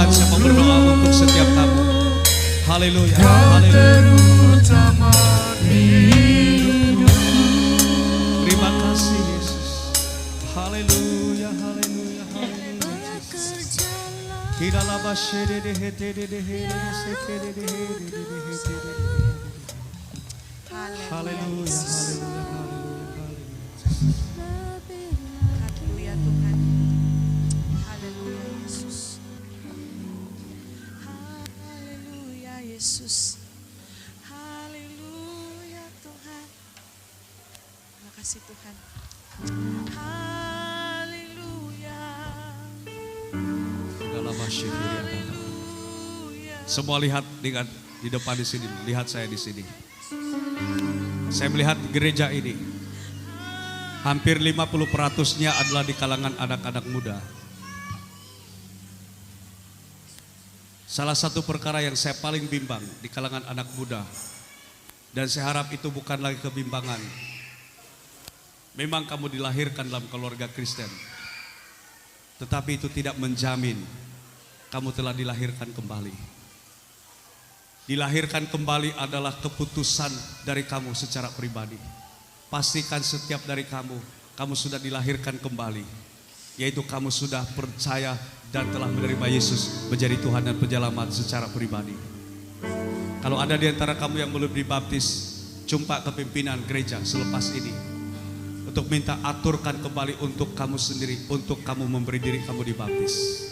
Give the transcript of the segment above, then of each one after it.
Tuhan, saya mau berdoa untuk setiap kamu. Haleluya, haleluya. Terima kasih Yesus. Haleluya, haleluya, haleluya. Haleluya, haleluya, Haleluya Tuhan. Haleluya Yesus. Haleluya Yesus. Haleluya Tuhan. Terima kasih Tuhan. Haleluya. Semua lihat di depan di sini, lihat saya di sini. Saya melihat gereja ini hampir 50%-nya adalah di kalangan anak-anak muda. Salah satu perkara yang saya paling bimbang di kalangan anak muda, dan saya harap itu bukan lagi kebimbangan. Memang kamu dilahirkan dalam keluarga Kristen, tetapi itu tidak menjamin kamu telah dilahirkan kembali. Dilahirkan kembali adalah keputusan dari kamu secara pribadi. Pastikan setiap dari kamu sudah dilahirkan kembali, yaitu kamu sudah percaya dan telah menerima Yesus menjadi Tuhan dan Penjelamat secara pribadi. Kalau ada di antara kamu yang belum dibaptis, jumpa ke pimpinan gereja selepas ini untuk minta aturkan kembali untuk kamu sendiri, untuk kamu memberi diri kamu dibaptis.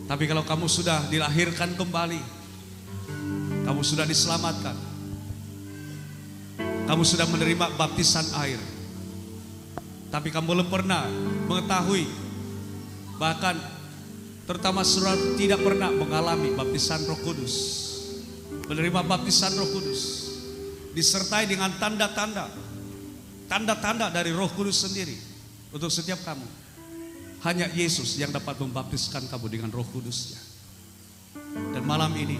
Tapi kalau kamu sudah dilahirkan kembali, kamu sudah diselamatkan, kamu sudah menerima baptisan air, tapi kamu belum pernah mengetahui, bahkan terutama saudara tidak pernah mengalami baptisan Roh Kudus, menerima baptisan Roh Kudus disertai dengan tanda-tanda dari Roh Kudus sendiri untuk setiap kamu. Hanya Yesus yang dapat membaptiskan kamu dengan Roh Kudus-Nya. Dan malam ini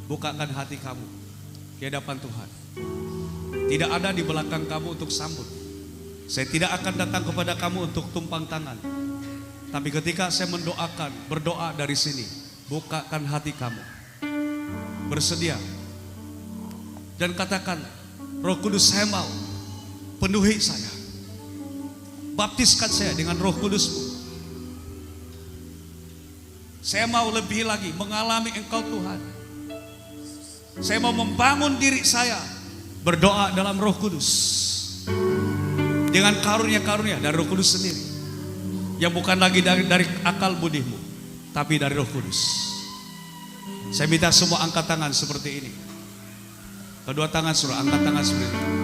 bukakan hati kamu di hadapan Tuhan. Tidak ada di belakang kamu untuk sambut. Saya tidak akan datang kepada kamu untuk tumpang tangan. Tapi ketika saya berdoa dari sini, bukakan hati kamu. Bersedia. Dan katakan, Roh Kudus, saya mau, penuhi saya. Baptiskan saya dengan Roh Kudus-Mu. Saya mau lebih lagi mengalami Engkau Tuhan. Saya mau membangun diri saya berdoa dalam Roh Kudus, dengan karunia-karunia dari Roh Kudus sendiri, yang bukan lagi dari akal budimu, tapi dari Roh Kudus. Saya minta semua angkat tangan seperti ini. Kedua tangan saudara, angkat tangan seperti ini.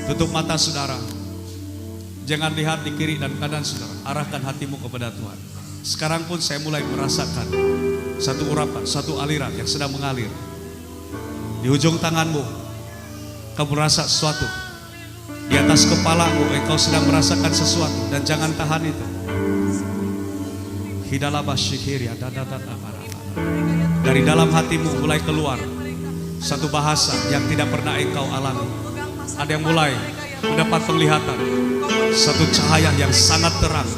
Tutup mata saudara. Jangan lihat di kiri dan kanan saudara. Arahkan hatimu kepada Tuhan. Sekarang pun saya mulai merasakan satu urapan, satu aliran yang sedang mengalir. Di ujung tanganmu, kamu merasa sesuatu. Di atas kepalamu, engkau sedang merasakan sesuatu. Dan jangan tahan itu. Dari dalam hatimu mulai keluar satu bahasa yang tidak pernah engkau alami. Ada yang mulai mendapat penglihatan, satu cahaya yang sangat terang.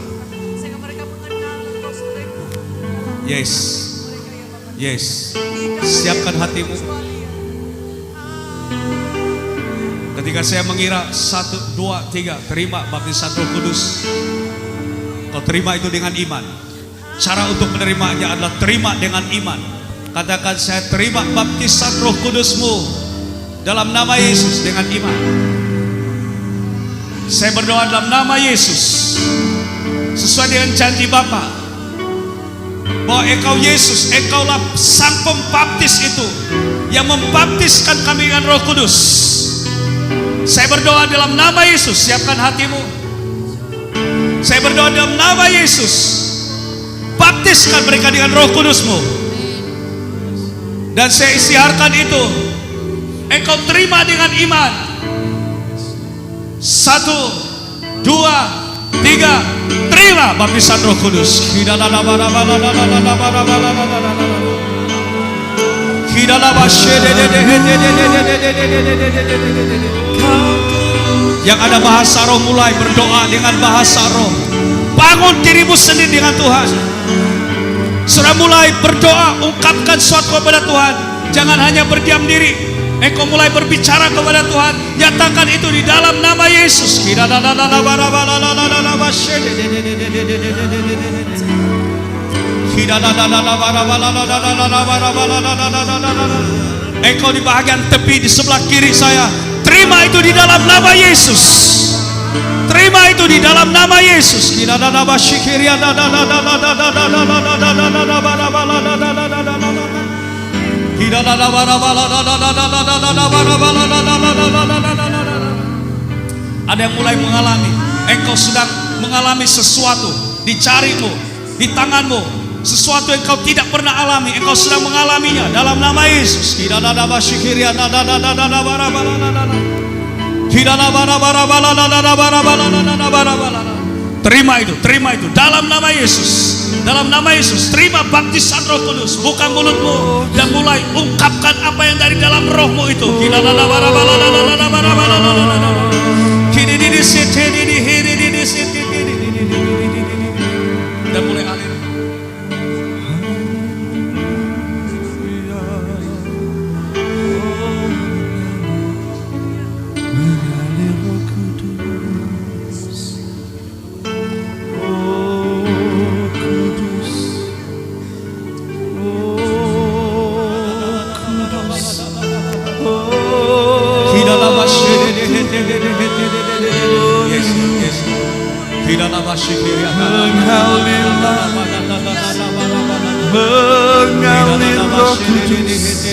Yes, yes. Siapkan hatimu. Ketika saya mengira 1, 2, 3 terima baptisan Roh Kudus, kau terima itu dengan iman. Cara untuk menerimanya adalah terima dengan iman. Katakan, saya terima baptisan Roh Kudus-Mu dalam nama Yesus dengan iman. Saya berdoa dalam nama Yesus sesuai dengan janji Bapa, bahwa Engkau Yesus, Engkaulah sang pembaptis itu yang membaptiskan kami dengan Roh Kudus. Saya berdoa dalam nama Yesus, siapkan hatimu. Saya berdoa dalam nama Yesus, baptiskan mereka dengan Roh Kudus-Mu. Dan saya isytiharkan itu, engkau terima dengan iman. 1, 2, 3, terima baptisan Roh Kudus. Yang ada bahasa roh, mulai berdoa dengan bahasa roh. Bangun dirimu sendiri dengan Tuhan. Saudara mulai berdoa, ungkapkan sesuatu kepada Tuhan. Jangan hanya berdiam diri. Engkau mulai berbicara kepada Tuhan. Nyatakan itu di dalam nama Yesus. Engkau di bahagian tepi di sebelah kiri saya, terima itu di dalam nama Yesus. Terima itu di dalam nama Yesus. Ada yang mulai mengalami, engkau sedang mengalami sesuatu di jarimu, di tanganmu, sesuatu yang kau tidak pernah alami, engkau sedang mengalaminya dalam nama Yesus. Terima itu dalam nama Yesus. Dalam nama Yesus, terima baptisan Roh Kudus. Buka mulutmu dan mulai ungkapkan apa yang dari dalam rohmu itu. Dan mulai alir. Mengalir Roh Kudus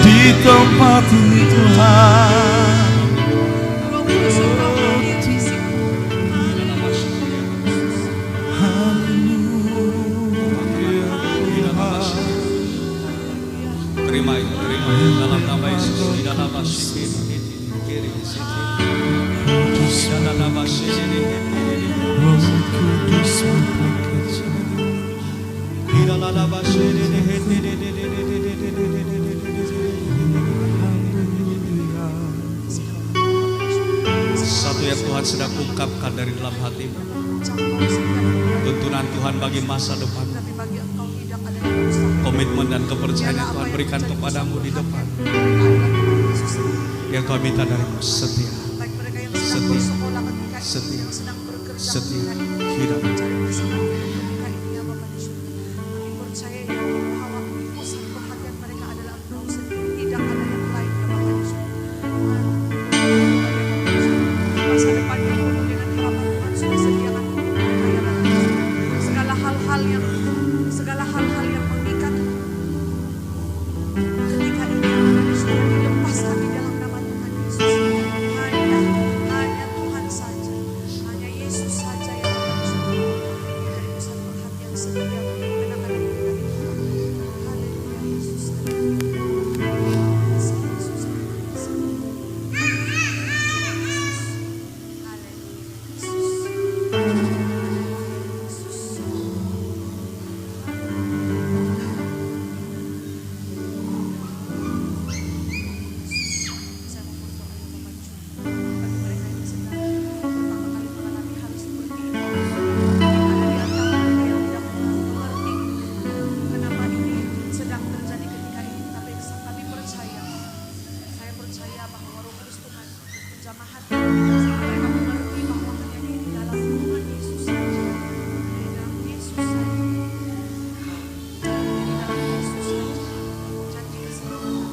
di tempat ini Tuhan. Roh Kudus engkau mengalir di situ. Terima itu dalam nama Yesus. Di dalam nama Yesus. Roh Kudus bekerja. Satu yang Tuhan sedang ungkapkan dari dalam hatimu, tuntunan Tuhan bagi masa depan, Tapi bagi engkau tidak ada yang mustahil. komitmen dan kepercayaan yang Tuhan berikan kepadamu di depan. Yang Tuhan minta darimu setia, Baik mereka yang sedang bersekolah ketika ini, Setia. yang sedang bekerja Setia. ketika ini, Hidup. mencari pasangan hidup ketika ini, ya Bapa di surga. Kami percaya ya Allah, bahwa pusat perhatian mereka adalah Engkau sendiri, tidak ada yang lain ya Bapa di surga. Masa depan yang penuh dengan harapan Tuhan sudah sediakan untuk mereka ya Bapa di surga. Segala hal-hal yang mengikat ketika ini ya Bapa di surga, dilepaskan di dalam nama Tuhan Yesus. Hanya Tuhan saja, hanya Yesus saja yang Bapa di surga. Dari pusat perhatian setiap anak-anak kita di Tuhan. Haleluya Yesus. Yesus. Saya mau berdoa ya Bapak di surga. Bagi mereka yang sedang pertama kali mengalami hal seperti ini, ada di antara mereka yang tidak mengerti kenapa ini sedang terjadi ketika ini, tapi kami percaya, saya percaya bahwa Roh Kudus Tuhan menjamah hati sehingga mereka mengerti bahwa hanya di dalam Tuhan Yesus saja, di dalam Yesus saja, di dalam Yesus saja, janji keselamatan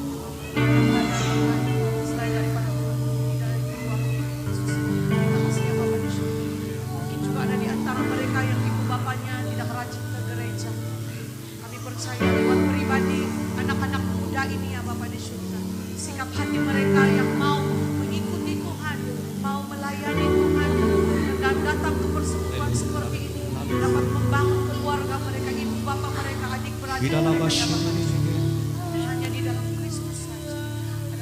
selain daripada Tuhan, tidak dari keluarga Yesus. Terima kasih ya Bapak di surga. Mungkin juga ada di antara mereka yang ibu bapaknya tidak rajin ke gereja. Kami percaya lewat pribadi anak-anak muda ini ya Bapak di surga, sikap hati mereka yang mau mengikuti Tuhan, mau melayani Tuhan, dan datang ke persekutuan seperti ini dapat membangun keluarga mereka, ibu bapak mereka, adik-beradik di dalam mereka ya nama Bapak di surga. Hanya di dalam Kristus saja.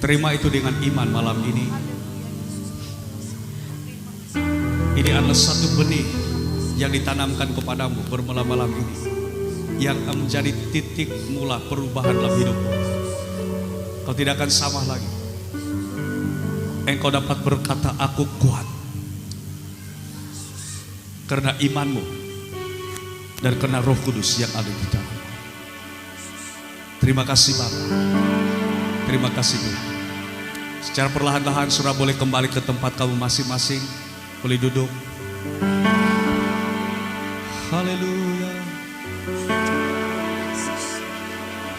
Terima itu dengan iman malam ini. Haleluya Yesus. Terima kasih. Ini adalah satu benih yang ditanamkan kepadamu bermula malam ini, yang menjadi titik mula perubahan dalam hidupmu. Kau tidak akan sama lagi. Engkau dapat berkata, aku kuat, karena imanmu dan karena Roh Kudus yang ada di dalam. Terima kasih Bapa. Terima kasih Tuhan. Secara perlahan-lahan saudara boleh kembali ke tempat kamu masing-masing. Boleh duduk. Haleluya.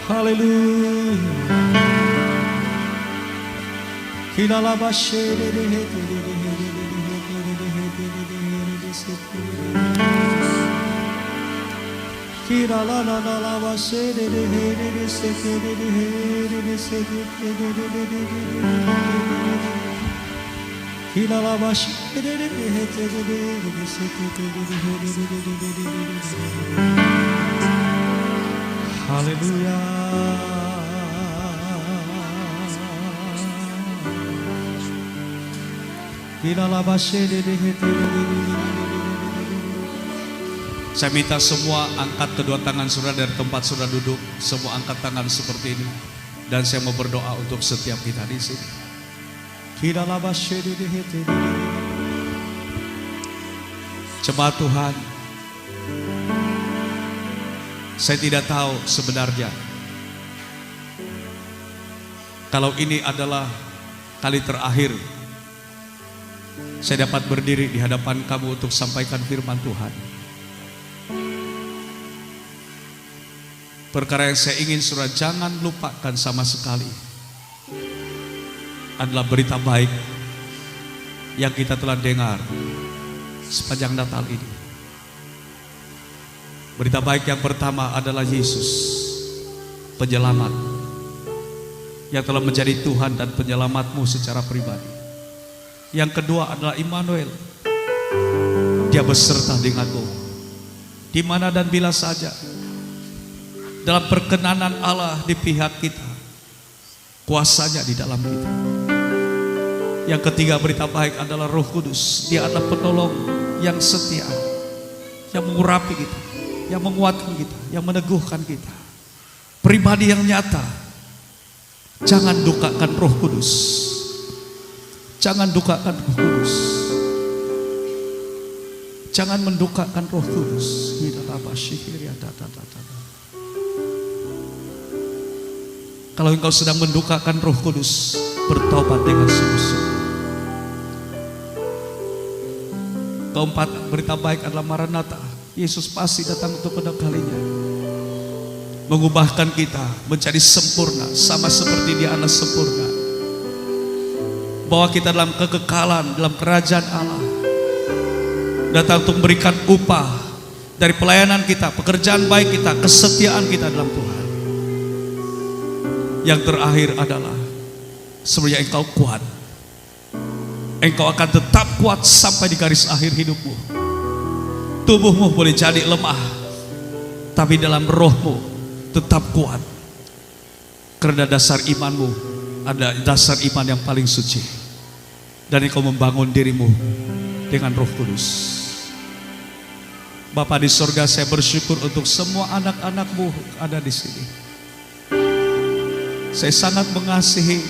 Haleluya. Haleluya. Saya minta semua angkat kedua tangan saudara dari tempat saudara duduk. Semua angkat tangan seperti ini. Dan saya mau berdoa untuk setiap kita di sini. Jemaat Tuhan, saya tidak tahu sebenarnya kalau ini adalah kali terakhir saya dapat berdiri di hadapan kamu untuk sampaikan firman Tuhan. Perkara yang saya ingin saudara jangan lupakan sama sekali adalah berita baik yang kita telah dengar sepanjang Natal ini. Berita baik yang pertama adalah Yesus, penyelamat, yang telah menjadi Tuhan dan penyelamatmu secara pribadi. Yang kedua adalah Immanuel, Dia beserta denganmu di mana dan bila saja. Dalam perkenanan Allah di pihak kita, kuasanya di dalam kita. Yang ketiga berita baik adalah Roh Kudus. Dia adalah penolong yang setia, yang mengurapi kita, yang menguatkan kita, yang meneguhkan kita. Pribadi yang nyata. Jangan dukakan Roh Kudus. Jangan dukakan Roh Kudus. Jangan mendukakan Roh Kudus. Kalau engkau sedang mendukakan Roh Kudus, bertobat dengan sungguh-sungguh. Keempat, berita baik adalah Maranatha. Yesus pasti datang untuk kedua kalinya, mengubahkan kita menjadi sempurna, sama seperti Dia adalah sempurna. Bawa kita dalam kekekalan, dalam kerajaan Allah. Datang untuk memberikan upah dari pelayanan kita, pekerjaan baik kita, kesetiaan kita dalam Tuhan. Yang terakhir adalah sebenarnya engkau kuat. Engkau akan tetap kuat sampai di garis akhir hidupmu. Tubuhmu boleh jadi lemah, tapi dalam rohmu tetap kuat. Karena dasar imanmu ada dasar iman yang paling suci. Dan engkau membangun dirimu dengan Roh Kudus. Bapa di sorga, saya bersyukur untuk semua anak-anakmu ada di sini. Saya sangat mengasihi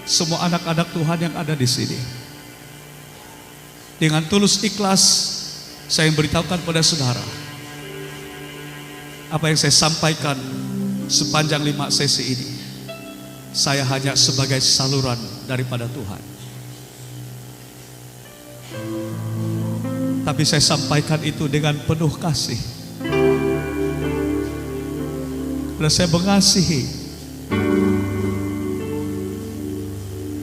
semua anak-anak Tuhan yang ada di sini. Dengan tulus ikhlas, saya memberitahukan pada saudara, apa yang saya sampaikan sepanjang 5 sesi ini, saya hanya sebagai saluran daripada Tuhan. Tapi saya sampaikan itu dengan penuh kasih. Karena saya mengasihi.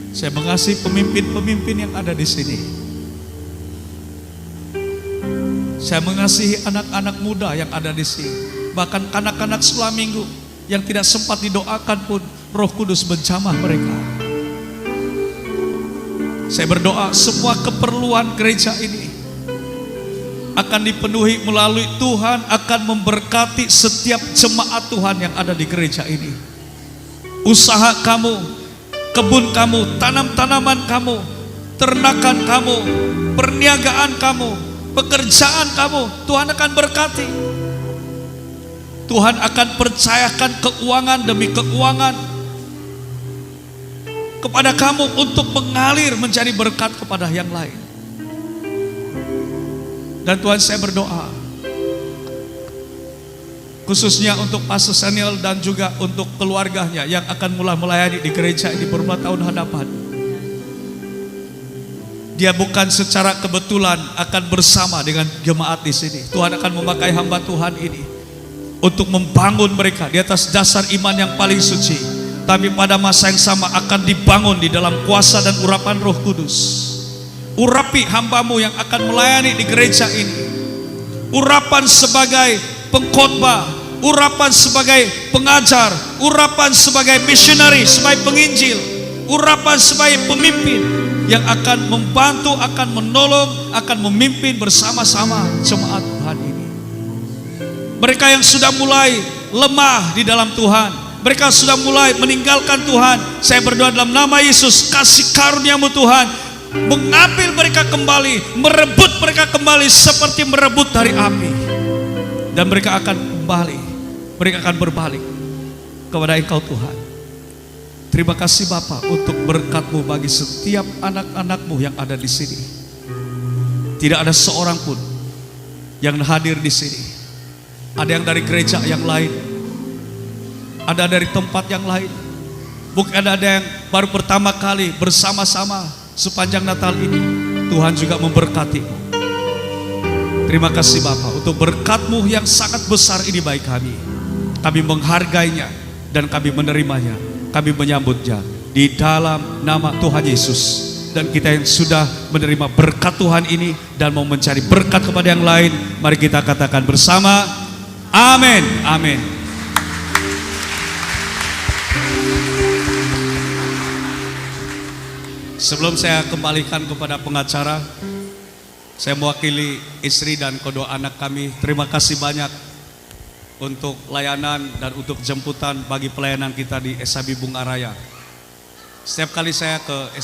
Saya mengasihi pemimpin-pemimpin yang ada di sini. Saya mengasihi anak-anak muda yang ada di sini. Bahkan kanak-kanak sekolah minggu yang tidak sempat didoakan pun Roh Kudus menjamah mereka. Saya berdoa semua keperluan gereja ini akan dipenuhi melalui Tuhan akan memberkati setiap jemaat Tuhan yang ada di gereja ini. Usaha kamu, kebun kamu, tanam-tanaman kamu, ternakan kamu, perniagaan kamu, pekerjaan kamu, Tuhan akan berkati. Tuhan akan percayakan keuangan demi keuangan kepada kamu untuk mengalir menjadi berkat kepada yang lain. Dan Tuhan, saya berdoa khususnya untuk Pastor Samuel dan juga untuk keluarganya yang akan mulai melayani di gereja ini beberapa tahun hadapan. Dia bukan secara kebetulan akan bersama dengan jemaat di sini. Tuhan akan memakai hamba Tuhan ini untuk membangun mereka di atas dasar iman yang paling suci. Tapi pada masa yang sama akan dibangun di dalam kuasa dan urapan Roh Kudus. Urapi hambamu yang akan melayani di gereja ini. Urapan sebagai pengkhotbah, urapan sebagai pengajar, urapan sebagai missionary, sebagai penginjil, urapan sebagai pemimpin yang akan membantu, akan menolong, akan memimpin bersama-sama jemaat Tuhan ini. Mereka yang sudah mulai lemah di dalam Tuhan, mereka sudah mulai meninggalkan Tuhan, saya berdoa dalam nama Yesus, kasih karunia-Mu Tuhan, mengambil mereka kembali, merebut mereka kembali seperti merebut dari api. Dan mereka akan kembali, mereka akan berbalik kepada Engkau Tuhan. Terima kasih Bapa untuk berkat-Mu bagi setiap anak-anak-Mu yang ada di sini. Tidak ada seorang pun yang hadir di sini. Ada yang dari gereja yang lain, ada dari tempat yang lain, mungkin ada yang baru pertama kali bersama-sama sepanjang Natal ini. Tuhan juga memberkati. Terima kasih Bapa untuk berkat-Mu yang sangat besar ini bagi kami. Kami menghargainya dan kami menerimanya. Kami menyambutnya di dalam nama Tuhan Yesus. Dan kita yang sudah menerima berkat Tuhan ini dan mau mencari berkat kepada yang lain, mari kita katakan bersama, amin, amin. Sebelum saya kembalikan kepada pengacara, saya mewakili istri dan kedua anak kami. Terima kasih banyak untuk layanan dan untuk jemputan bagi pelayanan kita di SAB Bunga Raya. Setiap kali saya ke